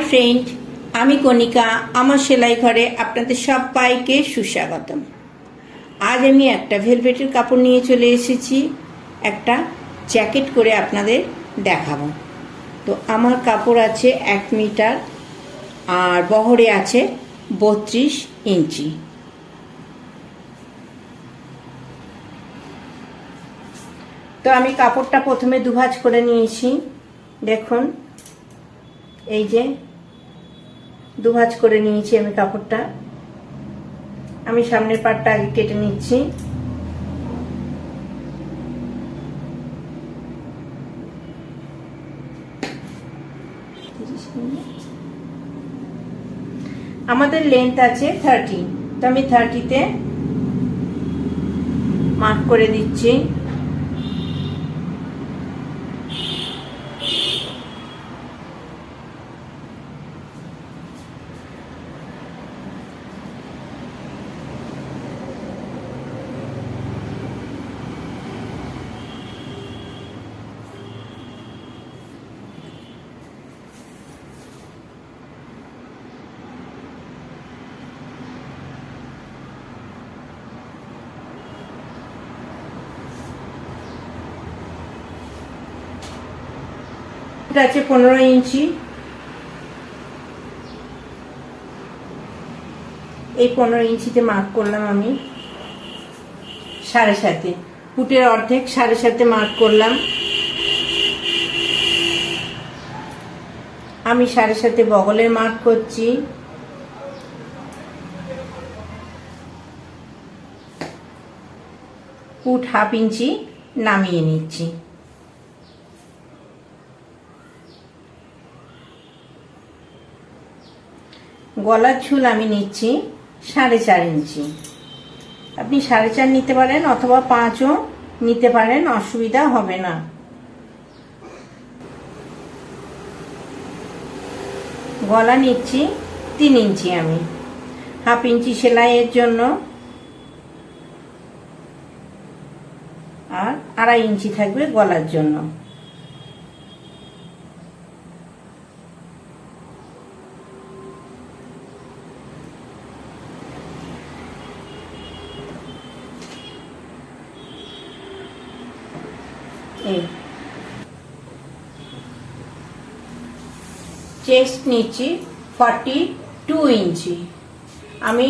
Friend, আমি কণিকা। আমার সেলাই ঘরে আপনাদের সবাইকে সুস্বাগতম। আজ আমি একটা ভেলভেটের কাপড় নিয়ে চলে এসেছি, একটা জ্যাকেট করে আপনাদের দেখাবো। তো আমার কাপড় আছে 1 মিটার আর বহরে আছে 32 ইঞ্চি। তো আমি কাপড়টা প্রথমে দুভাঁজ করে নিয়েছি। দেখুন, এই যে দুভাঁজ করে নিয়েছি আমি কাপড়টা। আমি সামনের পাটটা আগে কেটে নিচ্ছি। আমাদের লেন্থ আছে 30, তো আমি 30-তে মার্ক করে দিচ্ছি। আছে 15 ইঞ্চি। এই 15 ইঞ্চিতে মার্ক করলাম আমি 7.5, ফুটের অর্ধেক 7.5 মার্ক করলাম। আমি 7.5 বগলের মার্ক করছি। ফুট 1/2 ইঞ্চি নামিয়ে নিচ্ছি। গলার ঝুল আমি নিচ্ছি 4.5 ইঞ্চি। আপনি 4.5 নিতে পারেন অথবা 5ও নিতে পারেন, অসুবিধা হবে না। গলা নিচ্ছি 3 ইঞ্চি আমি, 1/2 ইঞ্চি সেলাইয়ের জন্য, আর 2.5 ইঞ্চি থাকবে গলার জন্য। চেস্ট নিচ্ছি 42 ইঞ্চি। আমি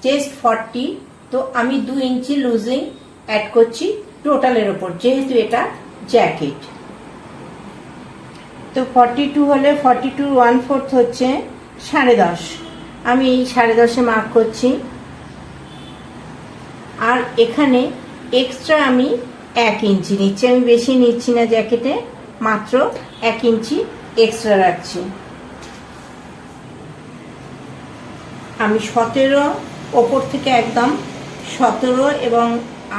চেস্ট 40, তো আমি 2 ইঞ্চি লুজিং অ্যাড করছি টোটালের ওপর, যেহেতু এটা জ্যাকেট। তো 42 হলে 42 1/4 হচ্ছে 10.5। আমি এই 10.5-এ মার্ক করছি। আর এখানে এক্সট্রা আমি 1 ইঞ্চি নিচ্ছি। আমি বেশি নিচ্ছি না জ্যাকেটে, মাত্র 1 ইঞ্চি এক্সট্রা রাখছি। আমি 17 ওপর থেকে একদম 17 এবং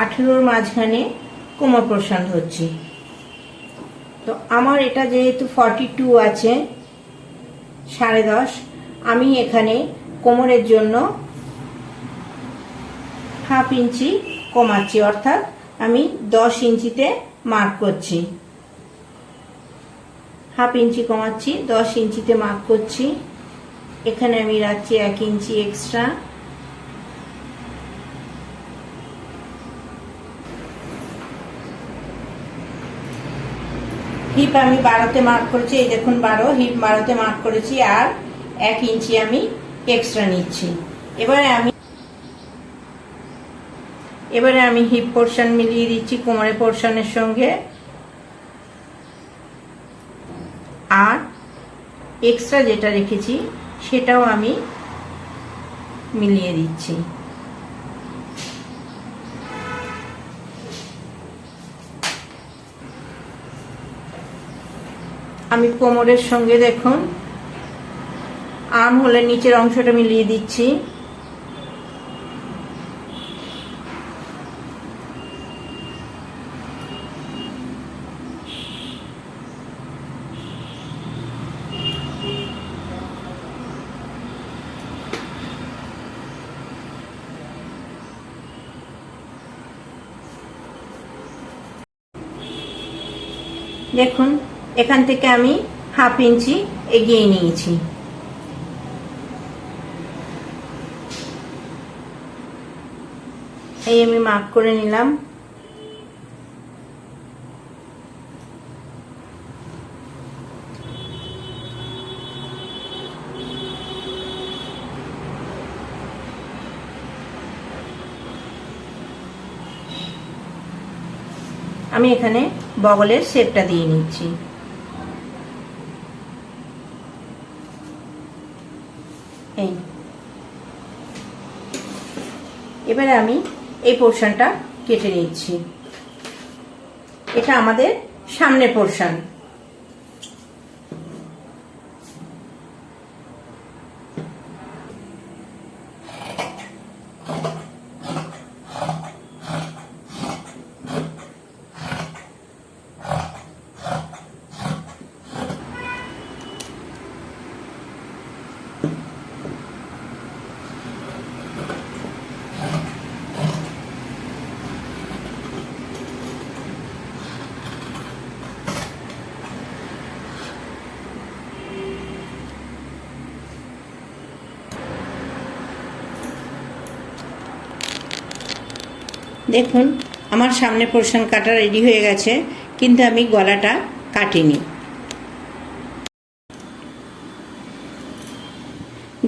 18-র মাঝখানে কোমর প্রসারণ হচ্ছি। তো আমার এটা যেহেতু 42 আছে 10.5, আমি এখানে কোমরের জন্য 1/2 ইঞ্চি কমাচ্ছি, অর্থাৎ আমি 10 ইঞ্চিতে মার্ক করছি। 1/2 ইঞ্চি কমাচ্ছি, 10 ইঞ্চিতে মার্ক করছি। এখানে আমি রাখছি 1 ইঞ্চি এক্সট্রা। হিপ আমি 12-তে মার্ক করেছি। এই দেখুন 12, হিপ 12-তে মার্ক করেছি, আর 1 ইঞ্চি আমি এক্সট্রা নিচ্ছি। এবারে আমি হিপ পোর্শন মিলিয়ে দিচ্ছি কোমরের পোর্শনের সঙ্গে, আর এক্সট্রা যেটা রেখেছি সেটাও আমি মিলিয়ে দিচ্ছি। আমি কোমরের সঙ্গে দেখুন আর্ম হোলের নিচের অংশটা মিলিয়ে দিচ্ছি। দেখুন এখান থেকে আমি হাফ ইঞ্চি এগিয়ে নিয়েছি। এই আমি মার্ক করে নিলাম। আমি এখানে বগলের শেপটা দিয়ে নিচ্ছি। এই এবারে আমি এই পোর্শনটা কেটে নিচ্ছি। এটা আমাদের সামনের পোর্শন। দেখুন আমার সামনে পোর্শন কাটা রেডি হয়ে গেছে, কিন্তু আমি গলাটা কাটিনি।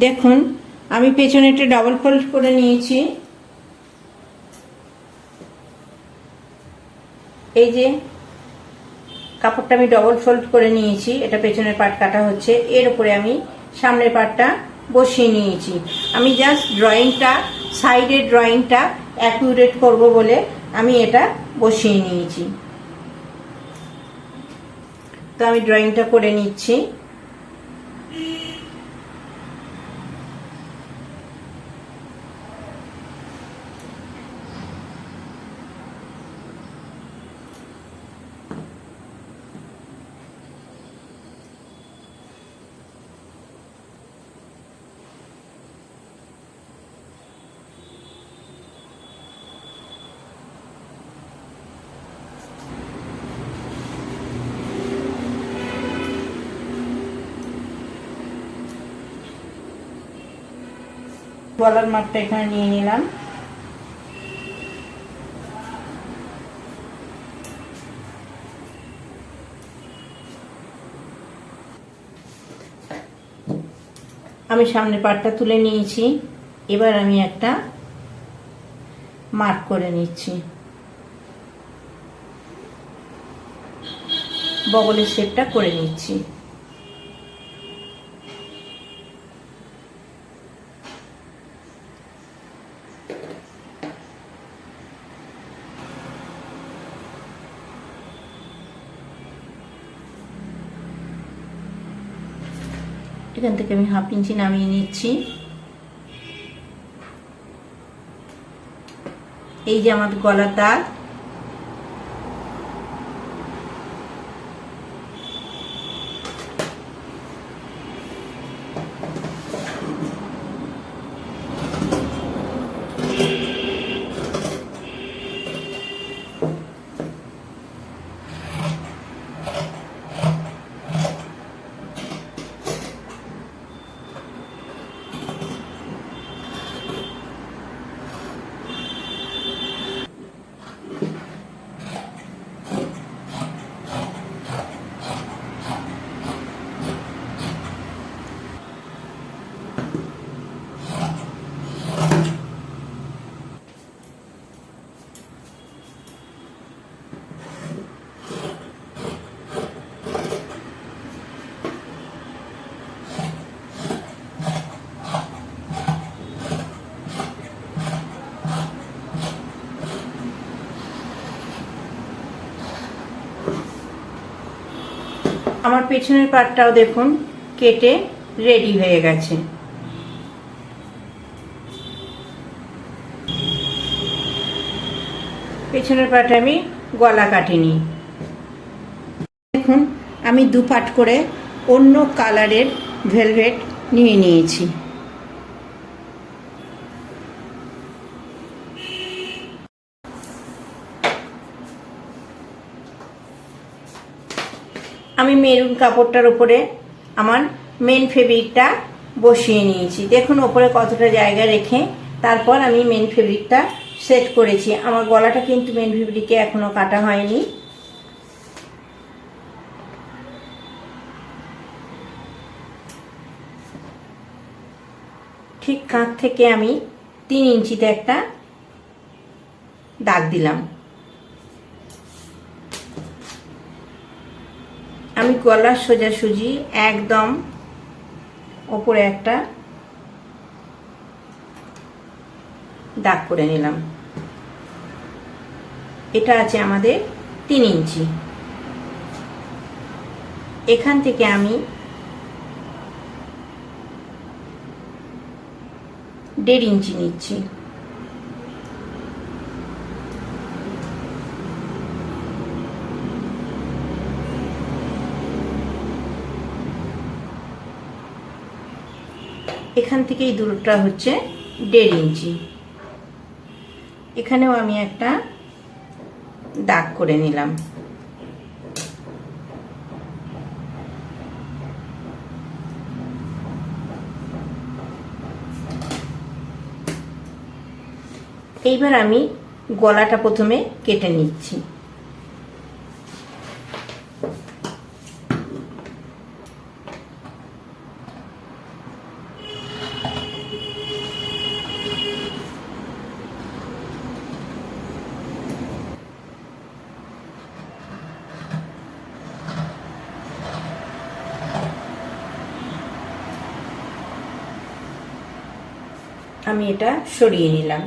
দেখুন আমি পেছনেটা ডাবল ফোল্ড করে নিয়েছি। এই যে কাপড়টা আমি ডবল ফোল্ড করে নিয়েছি, এটা পেছনের পার্ট কাটা হচ্ছে। এর উপরে আমি সামনের পার্টটা বসিয়ে নিয়েছি। আমি জাস্ট ড্রয়িংটা, সাইডের ড্রয়িংটা অ্যাকুরেট করব বলে আমি এটা বসিয়ে নিয়েছি। তো আমি ড্রয়িংটা করে নিচ্ছি। গলার মাপটা এখানে নিয়ে নিলাম। আমি সামনের পাটটা তুলে নিয়েছি। এবার আমি একটা মার্ক করে নিচ্ছি। বগলের শেপটা করে নিচ্ছি। এখান থেকে আমি হাফ ইঞ্চি নামিয়ে নিচ্ছি। এই যে আমার গলার দাগ, আমার পেছনের পাটটাও দেখুন কেটে রেডি হয়ে গেছে। পেছনের পাটে আমি গলা কাটিনি। দেখুন আমি দু পাট করে অন্য কালারের ভেলভেট নিয়ে নিয়েছি। আমি মেরুন কাপড়টার উপরে আমার মেন ফেব্রিকটা বসিয়ে নিয়েছি। দেখুন ওপরে কতটা জায়গা রেখে তারপর আমি মেন ফেব্রিকটা সেট করেছি। আমার গলাটা কিন্তু মেন ফেব্রিকে এখনো কাটা হয়নি। ঠিক কাঁধ থেকে আমি 3 ইঞ্চিতে একটা দাগ দিলাম। আমি গলার সোজাসুজি একদম ওপরে একটা দাগ করে নিলাম। এটা আছে আমাদের 3 ইঞ্চি। এখান থেকে আমি 1.5 ইঞ্চি নিচ্ছি। এখান থেকে এই দূরটা হচ্ছে 1.5 ইঞ্চি। এখানেও আমি একটা দাগ করে নিলাম। এইবার আমি গলাটা প্রথমে কেটে নিচ্ছি। আমি এটা সরিয়ে নিলাম।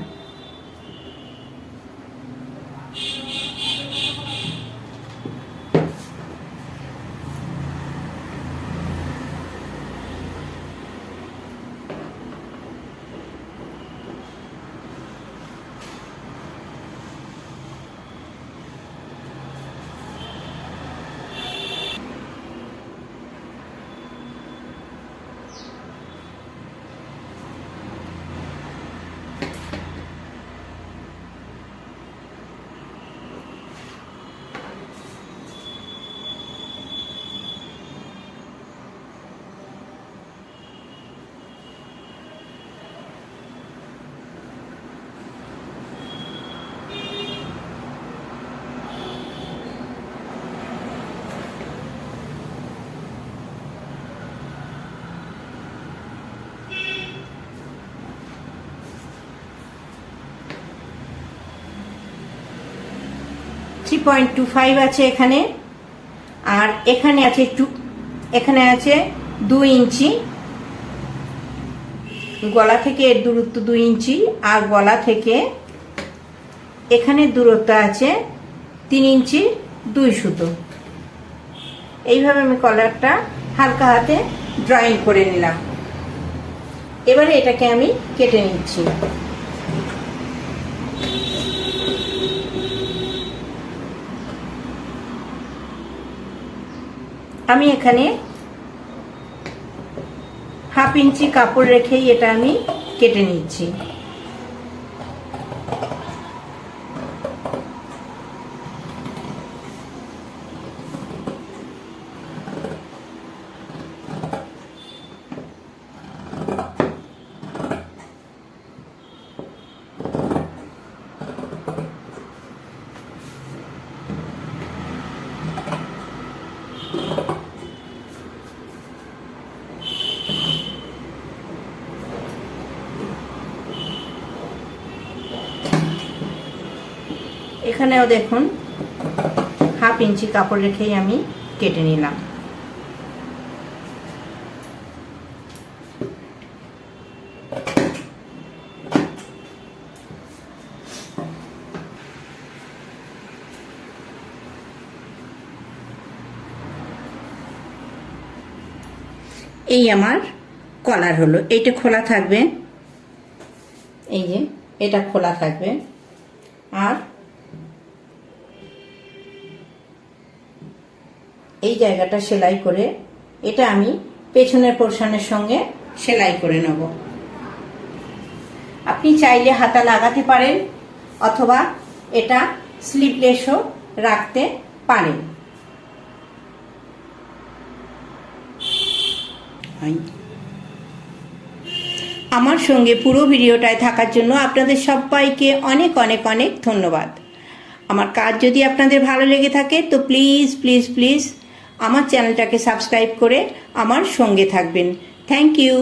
.25 আছে এখানে, আর এখানে আছে এখানে আছে 2 ইঞ্চি। গলা থেকে এর দূরত্ব 2 ইঞ্চি, আর গলা থেকে এখানে দূরত্ব আছে 3 ইঞ্চি 2 সুতো। এইভাবে আমি কলারটা হালকা হাতে ড্রয়িং করে নিলাম। এবারে এটাকে আমি কেটে নিচ্ছি। আমি এখানে 1/2 ইঞ্চি কাপড় রেখেই এটা আমি কেটে নিচ্ছি। এখানেও দেখুন 1/2 ইঞ্চি কাপড় রেখেই আমি কেটে নিলাম। এই আমার কলার হলো। এইটা খোলা থাকবে, এই যে এটা খোলা থাকবে। আর এই জায়গাটা সেলাই করে এটা আমি পেছনের পোরশনের সঙ্গে সেলাই করে নেব। আপনি চাইলে হাতা লাগাতে পারেন অথবা এটা স্লিভলেসও রাখতে পারেন। হয়। আমার সঙ্গে পুরো ভিডিওটায় থাকার জন্য আপনাদের সবাইকে অনেক অনেক অনেক ধন্যবাদ। আমার কাজ যদি আপনাদের ভালো লেগে থাকে তো প্লিজ প্লিজ প্লিজ আমার চ্যানেলটাকে সাবস্ক্রাইব করে আমার সঙ্গে থাকবেন। Thank you.